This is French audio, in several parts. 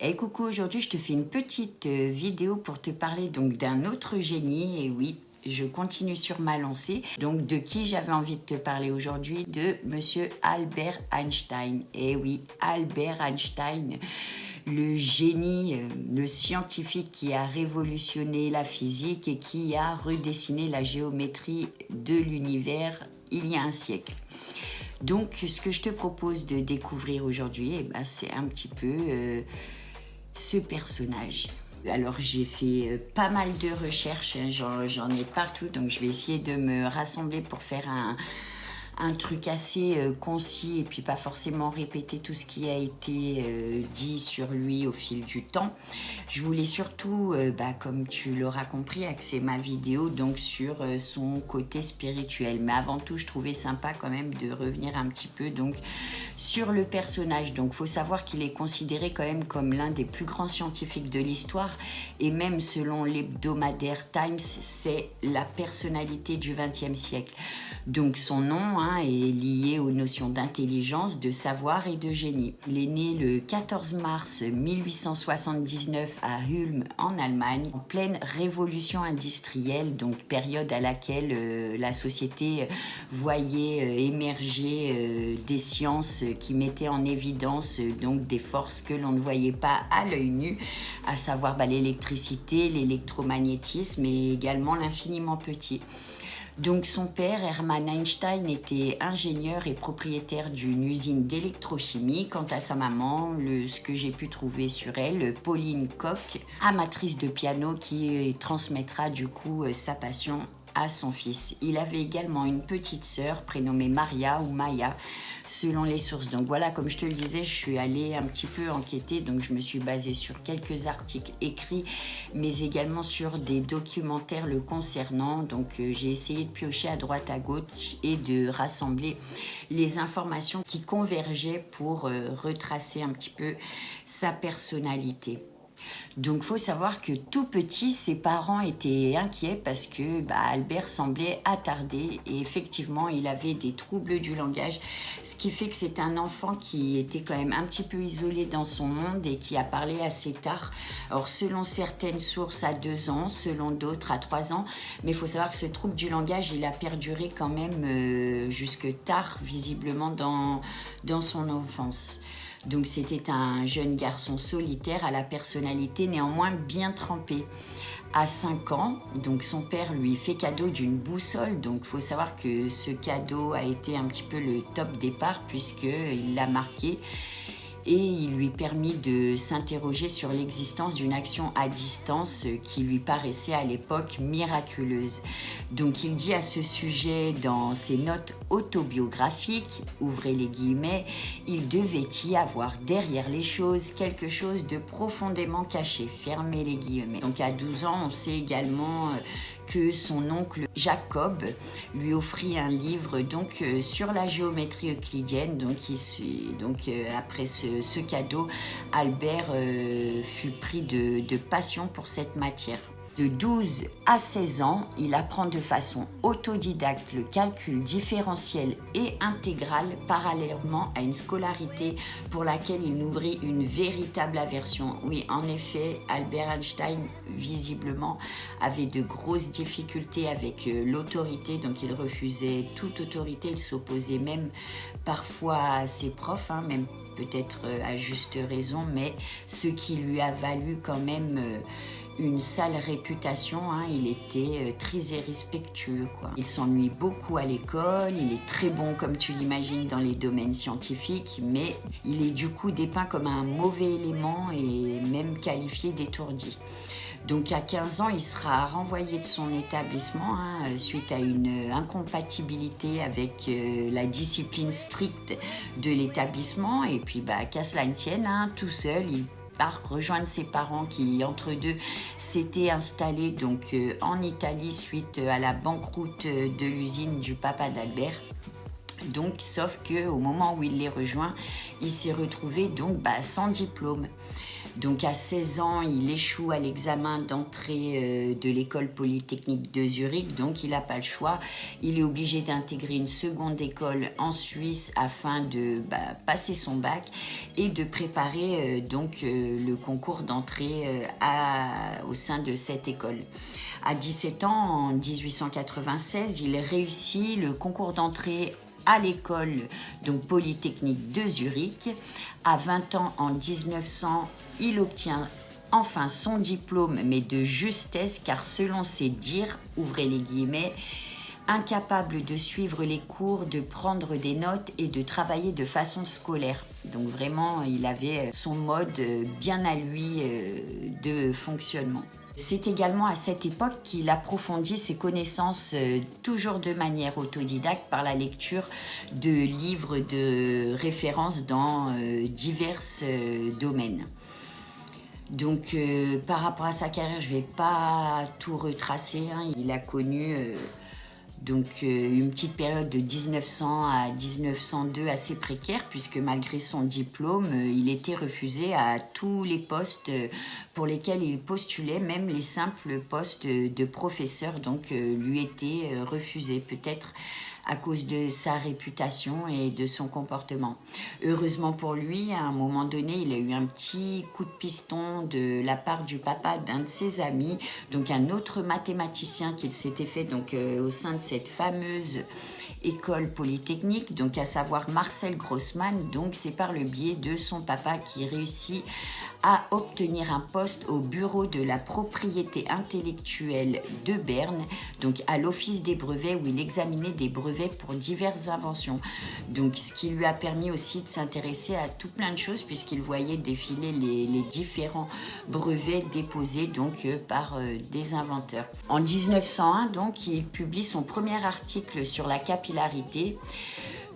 Et coucou, aujourd'hui je te fais une petite vidéo pour te parler donc d'un autre génie, et oui, je continue sur ma lancée. Donc de qui j'avais envie de te parler aujourd'hui? De monsieur Albert Einstein. Et oui, Albert Einstein, le génie, le scientifique qui a révolutionné la physique et qui a redessiné la géométrie de l'univers il y a un siècle. Donc ce que je te propose de découvrir aujourd'hui, c'est un petit peu ce personnage. Alors j'ai fait pas mal de recherches, j'en ai partout, donc je vais essayer de me rassembler pour faire un truc assez concis et puis pas forcément répéter tout ce qui a été dit sur lui au fil du temps. Je voulais surtout, comme tu l'auras compris, axer ma vidéo donc sur son côté spirituel. Mais avant tout, je trouvais sympa quand même de revenir un petit peu donc sur le personnage. Donc faut savoir qu'il est considéré quand même comme l'un des plus grands scientifiques de l'histoire, et même selon l'hebdomadaire Times, c'est la personnalité du XXe siècle. Donc son nom est lié aux notions d'intelligence, de savoir et de génie. Il est né le 14 mars 1879 à Ulm en Allemagne, en pleine révolution industrielle, donc période à laquelle la société voyait émerger des sciences qui mettaient en évidence donc des forces que l'on ne voyait pas à l'œil nu, à savoir l'électricité, l'électromagnétisme et également l'infiniment petit. Donc son père, Hermann Einstein, était ingénieur et propriétaire d'une usine d'électrochimie. Quant à sa maman, ce que j'ai pu trouver sur elle, Pauline Koch, amatrice de piano, qui transmettra du coup sa passion à son fils. Il avait également une petite sœur prénommée Maria ou Maya, selon les sources. Donc voilà, comme je te le disais, je suis allée un petit peu enquêter, donc je me suis basée sur quelques articles écrits, mais également sur des documentaires le concernant. Donc j'ai essayé de piocher à droite à gauche et de rassembler les informations qui convergeaient pour retracer un petit peu sa personnalité. Donc, faut savoir que tout petit, ses parents étaient inquiets parce que Albert semblait attardé et effectivement, il avait des troubles du langage, ce qui fait que c'est un enfant qui était quand même un petit peu isolé dans son monde et qui a parlé assez tard. Alors, selon certaines sources, à 2 ans, selon d'autres, à 3 ans. Mais il faut savoir que ce trouble du langage, il a perduré quand même jusque tard, visiblement, dans son enfance. Donc c'était un jeune garçon solitaire à la personnalité néanmoins bien trempée. À 5 ans, donc son père lui fait cadeau d'une boussole. Donc il faut savoir que ce cadeau a été un petit peu le top départ puisqu'il l'a marqué et il lui permit de s'interroger sur l'existence d'une action à distance qui lui paraissait à l'époque miraculeuse. Donc il dit à ce sujet dans ses notes autobiographiques, ouvrez les guillemets, il devait y avoir derrière les choses quelque chose de profondément caché, fermez les guillemets. Donc à 12 ans, on sait également que son oncle Jacob lui offrit un livre donc sur la géométrie euclidienne. Donc après ce cadeau, Albert fut pris de passion pour cette matière. De 12 à 16 ans, il apprend de façon autodidacte le calcul différentiel et intégral parallèlement à une scolarité pour laquelle il nourrit une véritable aversion. Oui, en effet, Albert Einstein, visiblement, avait de grosses difficultés avec l'autorité, donc il refusait toute autorité, il s'opposait même parfois à ses profs, même peut-être à juste raison, mais ce qui lui a valu quand même une sale réputation, il était très irrespectueux, quoi. Il s'ennuie beaucoup à l'école, il est très bon comme tu l'imagines dans les domaines scientifiques, mais il est du coup dépeint comme un mauvais élément et même qualifié d'étourdi. Donc à 15 ans, il sera renvoyé de son établissement suite à une incompatibilité avec la discipline stricte de l'établissement. Et puis qu'à cela ne tienne, tout seul, il part rejoindre ses parents qui, entre deux, s'étaient installés donc, en Italie suite à la banqueroute de l'usine du papa d'Albert. Donc, sauf qu'au moment où il les rejoint, il s'est retrouvé donc sans diplôme. Donc à 16 ans, il échoue à l'examen d'entrée de l'école polytechnique de Zurich, donc il n'a pas le choix. Il est obligé d'intégrer une seconde école en Suisse afin de passer son bac et de préparer le concours d'entrée au sein de cette école. À 17 ans, en 1896, il réussit le concours d'entrée à l'école polytechnique de Zurich. À 20 ans, en 1900, il obtient enfin son diplôme, mais de justesse, car selon ses dires, ouvrez les guillemets, incapable de suivre les cours, de prendre des notes et de travailler de façon scolaire. Donc vraiment, il avait son mode bien à lui de fonctionnement. C'est également à cette époque qu'il approfondit ses connaissances toujours de manière autodidacte par la lecture de livres de référence dans divers domaines. Donc par rapport à sa carrière, je ne vais pas tout retracer, hein. Il a connu une petite période de 1900 à 1902 assez précaire, puisque malgré son diplôme, il était refusé à tous les postes pour lesquels il postulait, même les simples postes de professeur, lui étaient refusés, peut-être à cause de sa réputation et de son comportement. Heureusement pour lui, à un moment donné, il a eu un petit coup de piston de la part du papa d'un de ses amis, donc un autre mathématicien qu'il s'était fait au sein de cette fameuse école polytechnique, donc à savoir Marcel Grossmann. Donc c'est par le biais de son papa qui réussit à obtenir un poste au bureau de la propriété intellectuelle de Berne, donc à l'office des brevets, où il examinait des brevets pour diverses inventions. Donc ce qui lui a permis aussi de s'intéresser à tout plein de choses, puisqu'il voyait défiler les différents brevets déposés par des inventeurs. En 1901, il publie son premier article sur la capillarité.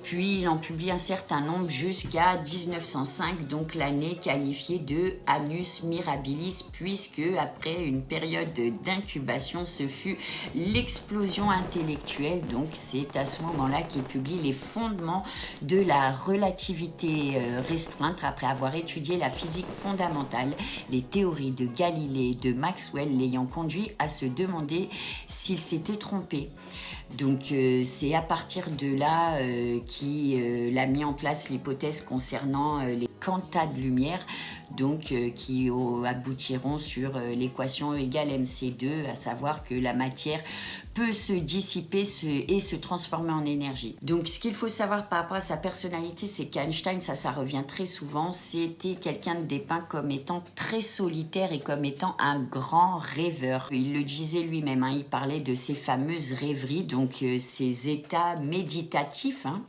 Puis il en publie un certain nombre jusqu'à 1905, donc l'année qualifiée de Annus Mirabilis, puisque après une période d'incubation, ce fut l'explosion intellectuelle. Donc c'est à ce moment-là qu'il publie les fondements de la relativité restreinte, après avoir étudié la physique fondamentale, les théories de Galilée et de Maxwell l'ayant conduit à se demander s'il s'était trompé. Donc c'est à partir de là qu'il a mis en place l'hypothèse concernant les quantas de lumière, qui aboutiront sur l'équation E égale mc2, à savoir que la matière peut se dissiper et se transformer en énergie. Donc ce qu'il faut savoir par rapport à sa personnalité, c'est qu'Einstein, ça revient très souvent, c'était quelqu'un de dépeint comme étant très solitaire et comme étant un grand rêveur. Il le disait lui-même, hein, il parlait de ses fameuses rêveries, ces états méditatifs, hein,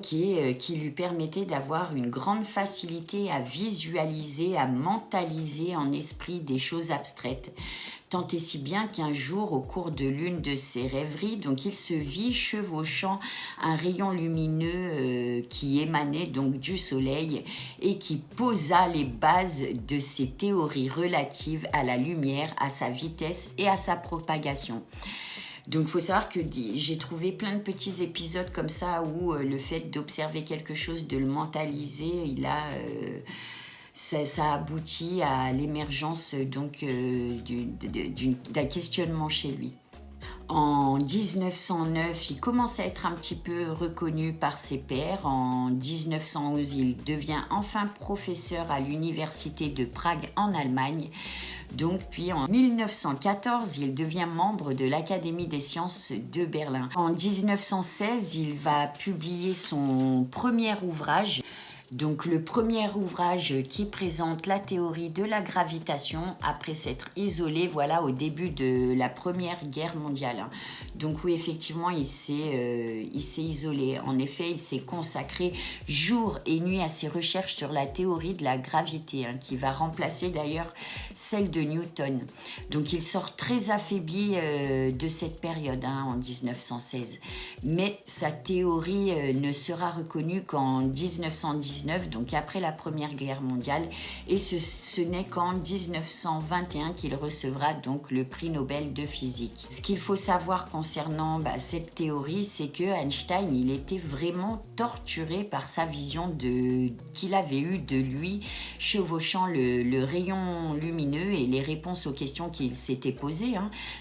qui lui permettait d'avoir une grande facilité à visualiser, à mentaliser en esprit des choses abstraites. Tant et si bien qu'un jour, au cours de l'une de ses rêveries, il se vit chevauchant un rayon lumineux qui émanait du soleil et qui posa les bases de ses théories relatives à la lumière, à sa vitesse et à sa propagation. Donc il faut savoir que j'ai trouvé plein de petits épisodes comme ça où le fait d'observer quelque chose, de le mentaliser, ça aboutit à l'émergence d'un questionnement chez lui. En 1909, il commence à être un petit peu reconnu par ses pairs. En 1911, il devient enfin professeur à l'université de Prague en Allemagne. Puis en 1914, il devient membre de l'Académie des sciences de Berlin. En 1916, il va publier son premier ouvrage. Le premier ouvrage qui présente la théorie de la gravitation après s'être isolé au début de la Première Guerre mondiale. Oui, effectivement, il s'est isolé. En effet, il s'est consacré jour et nuit à ses recherches sur la théorie de la gravité, qui va remplacer d'ailleurs celle de Newton. Il sort très affaibli de cette période, en 1916. Mais sa théorie ne sera reconnue qu'en 1919 19, donc après la Première Guerre mondiale, et ce n'est qu'en 1921 qu'il recevra donc le prix Nobel de physique. Ce qu'il faut savoir concernant cette théorie, c'est que Einstein, il était vraiment torturé par sa vision qu'il avait eue de lui, chevauchant le rayon lumineux et les réponses aux questions qu'il s'était posées,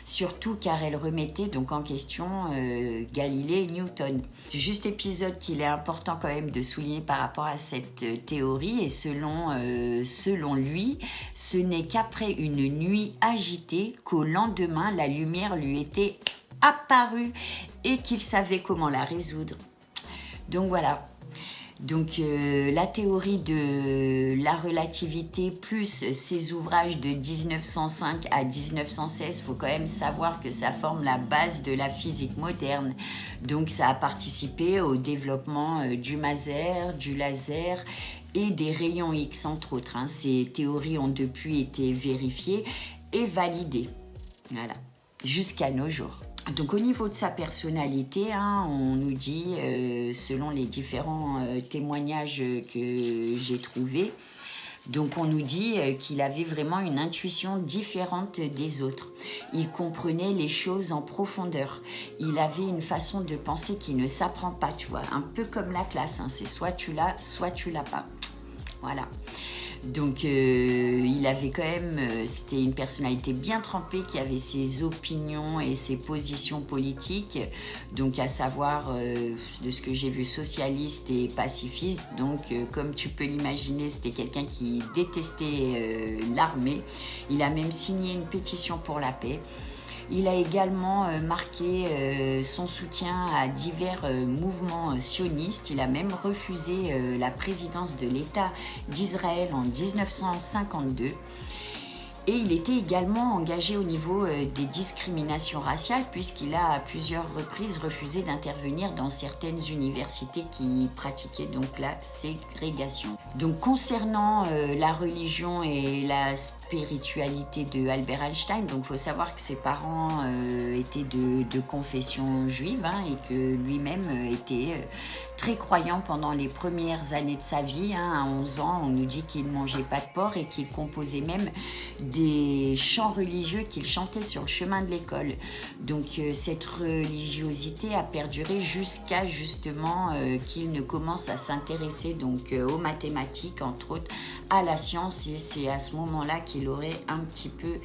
surtout car elle remettait donc en question Galilée et Newton. Juste épisode qu'il est important quand même de souligner par rapport à cette théorie, et selon lui, ce n'est qu'après une nuit agitée qu'au lendemain la lumière lui était apparue et qu'il savait comment la résoudre. Donc voilà. Donc la théorie de la relativité plus ses ouvrages de 1905 à 1916, il faut quand même savoir que ça forme la base de la physique moderne. Donc ça a participé au développement du laser et des rayons X entre autres. Ces théories ont depuis été vérifiées et validées. Voilà, jusqu'à nos jours. Donc au niveau de sa personnalité, on nous dit, selon les différents témoignages que j'ai trouvés, donc on nous dit qu'il avait vraiment une intuition différente des autres. Il comprenait les choses en profondeur. Il avait une façon de penser qui ne s'apprend pas, tu vois, un peu comme la classe, c'est soit tu l'as pas. Voilà. Donc il avait quand même, c'était une personnalité bien trempée qui avait ses opinions et ses positions politiques, donc à savoir de ce que j'ai vu socialiste et pacifiste. Donc comme tu peux l'imaginer, c'était quelqu'un qui détestait l'armée. Il a même signé une pétition pour la paix. Il a également marqué son soutien à divers mouvements sionistes. Il a même refusé la présidence de l'État d'Israël en 1952. Et il était également engagé au niveau des discriminations raciales, puisqu'il a à plusieurs reprises refusé d'intervenir dans certaines universités qui pratiquaient donc la ségrégation. Donc concernant la religion et la spiritualité de Albert Einstein, donc faut savoir que ses parents étaient de confession juive et que lui-même était très croyant pendant les premières années de sa vie. À 11 ans, on nous dit qu'il ne mangeait pas de porc et qu'il composait même des chants religieux qu'il chantait sur le chemin de l'école. Donc cette religiosité a perduré jusqu'à justement qu'il ne commence à s'intéresser donc aux mathématiques, entre autres à la science, et c'est à ce moment-là qu'il aurait un petit peu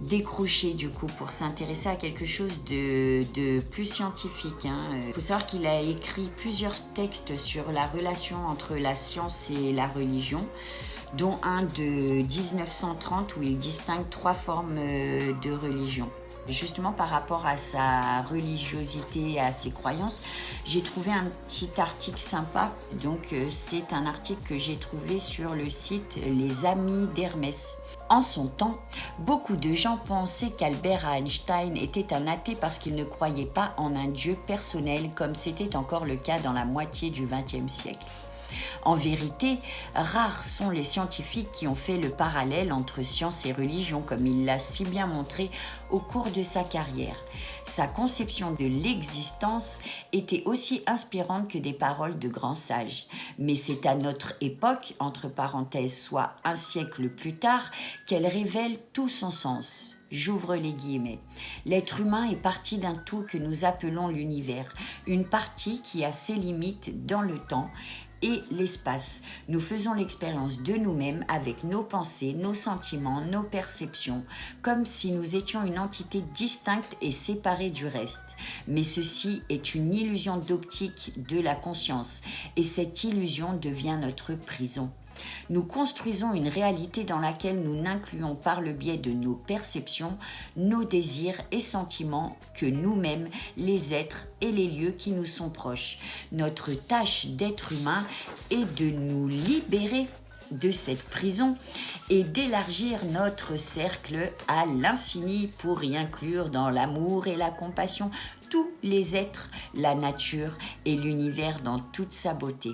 décroché du coup pour s'intéresser à quelque chose de plus scientifique. Il faut savoir qu'il a écrit plusieurs textes sur la relation entre la science et la religion, dont un de 1930 où il distingue 3 formes de religion. Justement par rapport à sa religiosité et à ses croyances, j'ai trouvé un petit article sympa. Donc c'est un article que j'ai trouvé sur le site Les Amis d'Hermès. En son temps, beaucoup de gens pensaient qu'Albert Einstein était un athée parce qu'il ne croyait pas en un dieu personnel, comme c'était encore le cas dans la moitié du XXe siècle. En vérité, rares sont les scientifiques qui ont fait le parallèle entre science et religion, comme il l'a si bien montré au cours de sa carrière. Sa conception de l'existence était aussi inspirante que des paroles de grands sages. Mais c'est à notre époque, entre parenthèses, soit un siècle plus tard, qu'elle révèle tout son sens. J'ouvre les guillemets. L'être humain est partie d'un tout que nous appelons l'univers, une partie qui a ses limites dans le temps et l'espace. Nous faisons l'expérience de nous-mêmes avec nos pensées, nos sentiments, nos perceptions, comme si nous étions une entité distincte et séparée du reste. Mais ceci est une illusion d'optique de la conscience, et cette illusion devient notre prison. Nous construisons une réalité dans laquelle nous n'incluons par le biais de nos perceptions, nos désirs et sentiments que nous-mêmes, les êtres et les lieux qui nous sont proches. Notre tâche d'être humain est de nous libérer de cette prison et d'élargir notre cercle à l'infini pour y inclure dans l'amour et la compassion tous les êtres, la nature et l'univers dans toute sa beauté.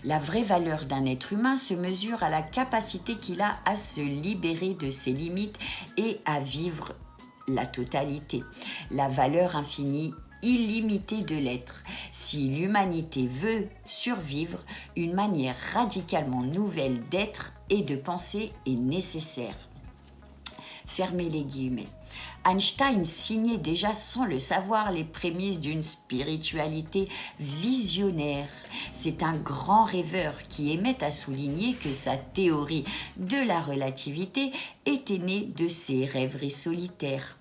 La vraie valeur d'un être humain se mesure à la capacité qu'il a à se libérer de ses limites et à vivre la totalité. La valeur infinie illimitée de l'être. Si l'humanité veut survivre, une manière radicalement nouvelle d'être et de penser est nécessaire. Fermez les guillemets. Einstein signait déjà sans le savoir les prémices d'une spiritualité visionnaire. C'est un grand rêveur qui aimait à souligner que sa théorie de la relativité était née de ses rêveries solitaires.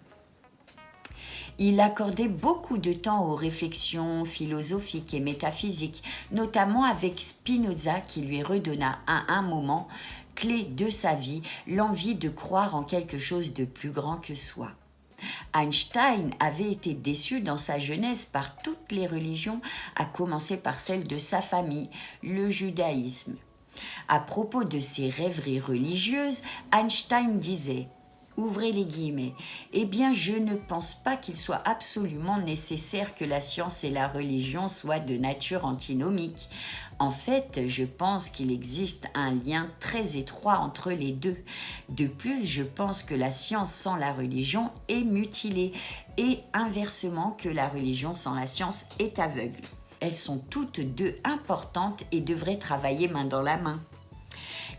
Il accordait beaucoup de temps aux réflexions philosophiques et métaphysiques, notamment avec Spinoza qui lui redonna à un moment clé de sa vie l'envie de croire en quelque chose de plus grand que soi. Einstein avait été déçu dans sa jeunesse par toutes les religions, à commencer par celle de sa famille, le judaïsme. À propos de ses rêveries religieuses, Einstein disait « Ouvrez les guillemets. Eh bien, je ne pense pas qu'il soit absolument nécessaire que la science et la religion soient de nature antinomique. En fait, je pense qu'il existe un lien très étroit entre les deux. De plus, je pense que la science sans la religion est mutilée et inversement que la religion sans la science est aveugle. Elles sont toutes deux importantes et devraient travailler main dans la main. »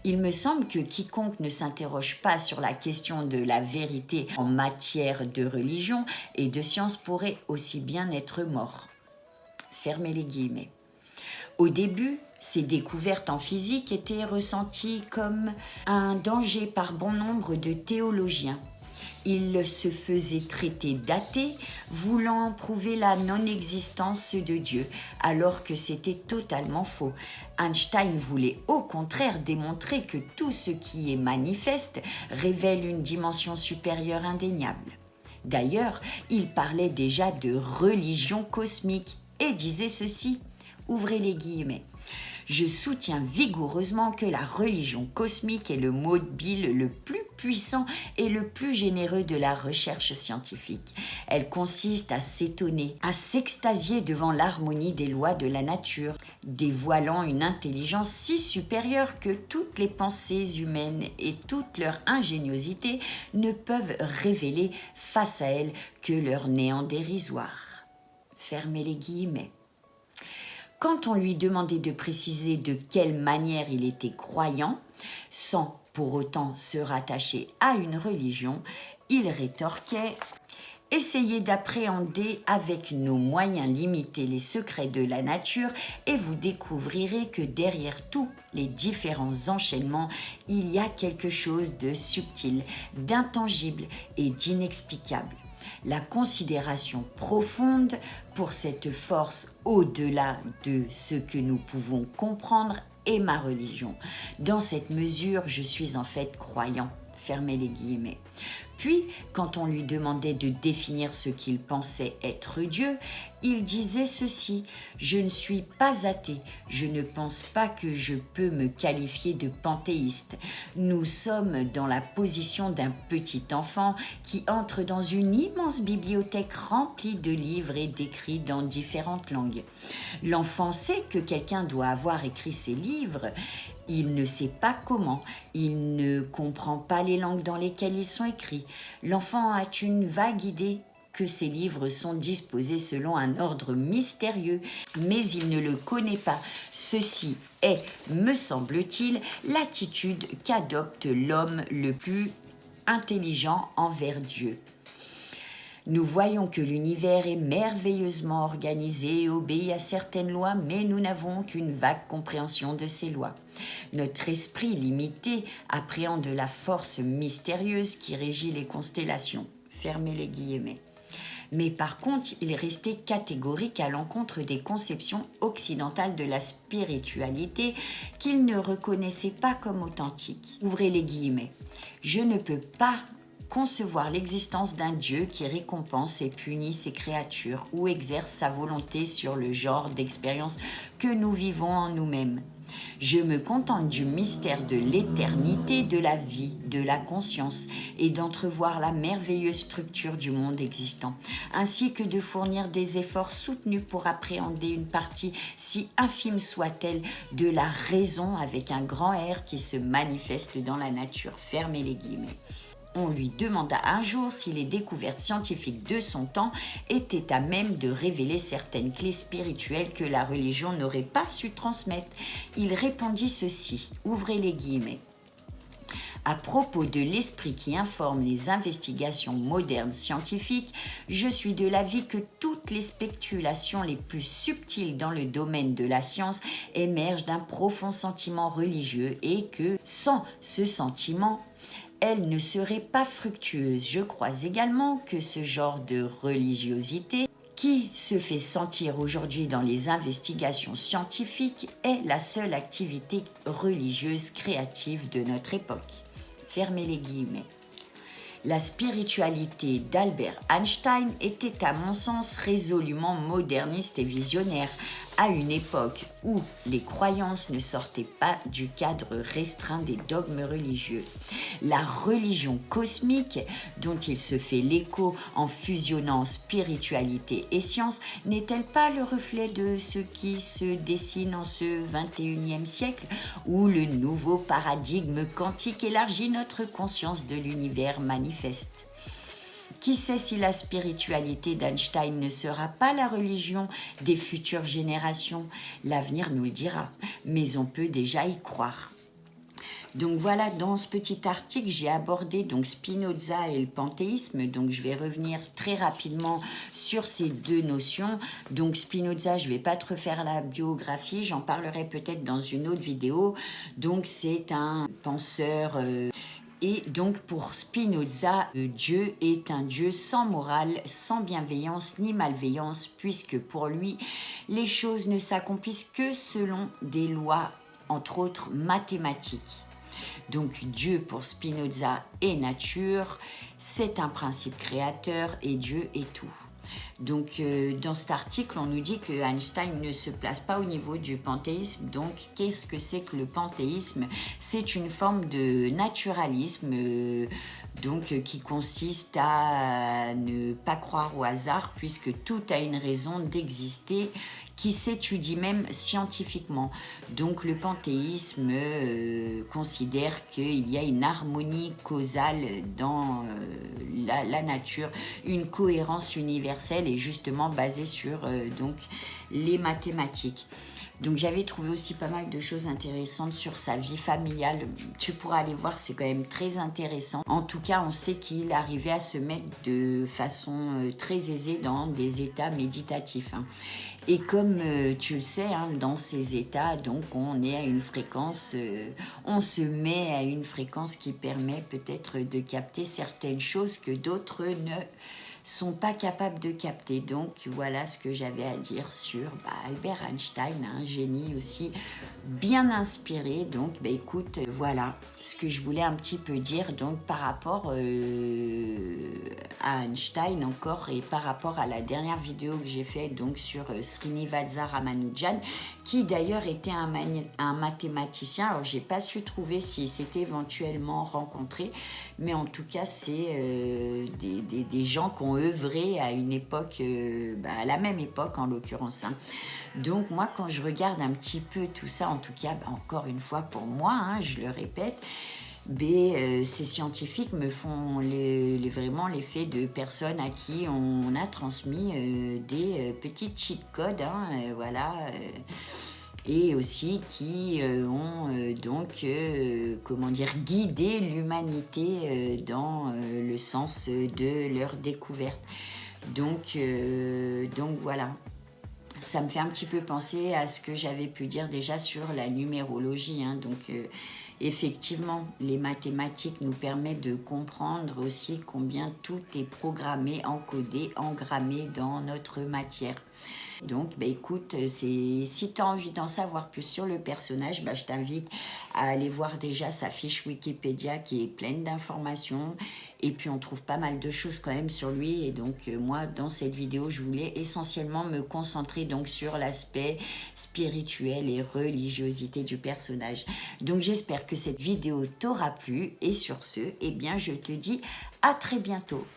Il me semble que quiconque ne s'interroge pas sur la question de la vérité en matière de religion et de science pourrait aussi bien être mort. Fermez les guillemets. Au début, ces découvertes en physique étaient ressenties comme un danger par bon nombre de théologiens. Ils se faisaient traiter d'athées, voulant prouver la non-existence de Dieu, alors que c'était totalement faux. Einstein voulait au contraire démontrer que tout ce qui est manifeste révèle une dimension supérieure indéniable. D'ailleurs, il parlait déjà de religion cosmique et disait ceci, ouvrez les guillemets. Je soutiens vigoureusement que la religion cosmique est le mobile le plus puissant et le plus généreux de la recherche scientifique. Elle consiste à s'étonner, à s'extasier devant l'harmonie des lois de la nature, dévoilant une intelligence si supérieure que toutes les pensées humaines et toute leur ingéniosité ne peuvent révéler face à elle que leur néant dérisoire. Fermez les guillemets. Quand on lui demandait de préciser de quelle manière il était croyant, sans pour autant se rattacher à une religion, il rétorquait « Essayez d'appréhender avec nos moyens limités les secrets de la nature et vous découvrirez que derrière tous les différents enchaînements, il y a quelque chose de subtil, d'intangible et d'inexplicable. » La considération profonde pour cette force au-delà de ce que nous pouvons comprendre est ma religion. Dans cette mesure, je suis en fait croyant. Fermez les guillemets. Puis, quand on lui demandait de définir ce qu'il pensait être Dieu, il disait ceci « Je ne suis pas athée, je ne pense pas que je peux me qualifier de panthéiste. Nous sommes dans la position d'un petit enfant qui entre dans une immense bibliothèque remplie de livres et d'écrits dans différentes langues. L'enfant sait que quelqu'un doit avoir écrit ces livres. Il ne sait pas comment, il ne comprend pas les langues dans lesquelles ils sont écrits. L'enfant a une vague idée que ces livres sont disposés selon un ordre mystérieux, mais il ne le connaît pas. Ceci est, me semble-t-il, l'attitude qu'adopte l'homme le plus intelligent envers Dieu. Nous voyons que l'univers est merveilleusement organisé et obéit à certaines lois, mais nous n'avons qu'une vague compréhension de ces lois. Notre esprit limité appréhende la force mystérieuse qui régit les constellations. Fermez les guillemets. Mais par contre, il restait catégorique à l'encontre des conceptions occidentales de la spiritualité qu'il ne reconnaissait pas comme authentiques. Ouvrez les guillemets. Je ne peux pas concevoir l'existence d'un Dieu qui récompense et punit ses créatures ou exerce sa volonté sur le genre d'expérience que nous vivons en nous-mêmes. Je me contente du mystère de l'éternité de la vie, de la conscience et d'entrevoir la merveilleuse structure du monde existant, ainsi que de fournir des efforts soutenus pour appréhender une partie, si infime soit-elle, de la raison avec un grand R qui se manifeste dans la nature. Fermez les guillemets. On lui demanda un jour si les découvertes scientifiques de son temps étaient à même de révéler certaines clés spirituelles que la religion n'aurait pas su transmettre. Il répondit ceci, ouvrez les guillemets. À propos de l'esprit qui informe les investigations modernes scientifiques, je suis de l'avis que toutes les spéculations les plus subtiles dans le domaine de la science émergent d'un profond sentiment religieux et que, sans ce sentiment, elles ne seraient pas fructueuses. Je crois également que ce genre de religiosité qui se fait sentir aujourd'hui dans les investigations scientifiques est la seule activité religieuse créative de notre époque. Fermez les guillemets. La spiritualité d'Albert Einstein était à mon sens résolument moderniste et visionnaire, à une époque où les croyances ne sortaient pas du cadre restreint des dogmes religieux. La religion cosmique, dont il se fait l'écho en fusionnant spiritualité et science, n'est-elle pas le reflet de ce qui se dessine en ce XXIe siècle, où le nouveau paradigme quantique élargit notre conscience de l'univers manifeste ? Qui sait si la spiritualité d'Einstein ne sera pas la religion des futures générations? L'avenir nous le dira, mais on peut déjà y croire. Donc voilà, dans ce petit article, j'ai abordé donc Spinoza et le panthéisme. Donc je vais revenir très rapidement sur ces deux notions. Donc Spinoza, je ne vais pas te refaire la biographie, j'en parlerai peut-être dans une autre vidéo. Donc c'est un penseur... Et donc pour Spinoza, Dieu est un Dieu sans morale, sans bienveillance ni malveillance, puisque pour lui, les choses ne s'accomplissent que selon des lois, entre autres mathématiques. Donc Dieu pour Spinoza est nature, c'est un principe créateur et Dieu est tout. Donc dans cet article, on nous dit que Einstein ne se place pas au niveau du panthéisme. Donc qu'est-ce que c'est que le panthéisme? C'est une forme de naturalisme qui consiste à ne pas croire au hasard puisque tout a une raison d'exister qui s'étudie même scientifiquement. Donc le panthéisme considère qu'il y a une harmonie causale dans la nature, une cohérence universelle et justement basée sur les mathématiques. Donc j'avais trouvé aussi pas mal de choses intéressantes sur sa vie familiale. Tu pourras aller voir, c'est quand même très intéressant. En tout cas, on sait qu'il arrivait à se mettre de façon très aisée dans des états méditatifs. Et comme tu le sais, dans ces états, donc on est à une fréquence, on se met à une fréquence qui permet peut-être de capter certaines choses que d'autres ne sont pas capables de capter. Donc voilà ce que j'avais à dire sur Albert Einstein, un génie aussi bien inspiré. Donc écoute, voilà ce que je voulais un petit peu dire donc par rapport à Einstein encore et par rapport à la dernière vidéo que j'ai faite donc sur Srinivasa Ramanujan, qui d'ailleurs était un mathématicien. Alors j'ai pas su trouver s'il s'était éventuellement rencontré, mais en tout cas c'est des gens qui ont œuvré à une époque, à la même époque en l'occurrence. Donc moi quand je regarde un petit peu tout ça, en tout cas encore une fois pour moi, je le répète, ces scientifiques me font vraiment l'effet de personnes à qui on a transmis des petits cheat codes, et aussi qui ont guidé l'humanité dans le sens de leur découverte. Donc voilà. Ça me fait un petit peu penser à ce que j'avais pu dire déjà sur la numérologie. Effectivement, les mathématiques nous permettent de comprendre aussi combien tout est programmé, encodé, engrammé dans notre matière. Donc, écoute, si tu as envie d'en savoir plus sur le personnage, je t'invite à aller voir déjà sa fiche Wikipédia qui est pleine d'informations. Et puis, on trouve pas mal de choses quand même sur lui. Et donc, moi, dans cette vidéo, je voulais essentiellement me concentrer donc sur l'aspect spirituel et religiosité du personnage. Donc, j'espère que cette vidéo t'aura plu. Et sur ce, je te dis à très bientôt.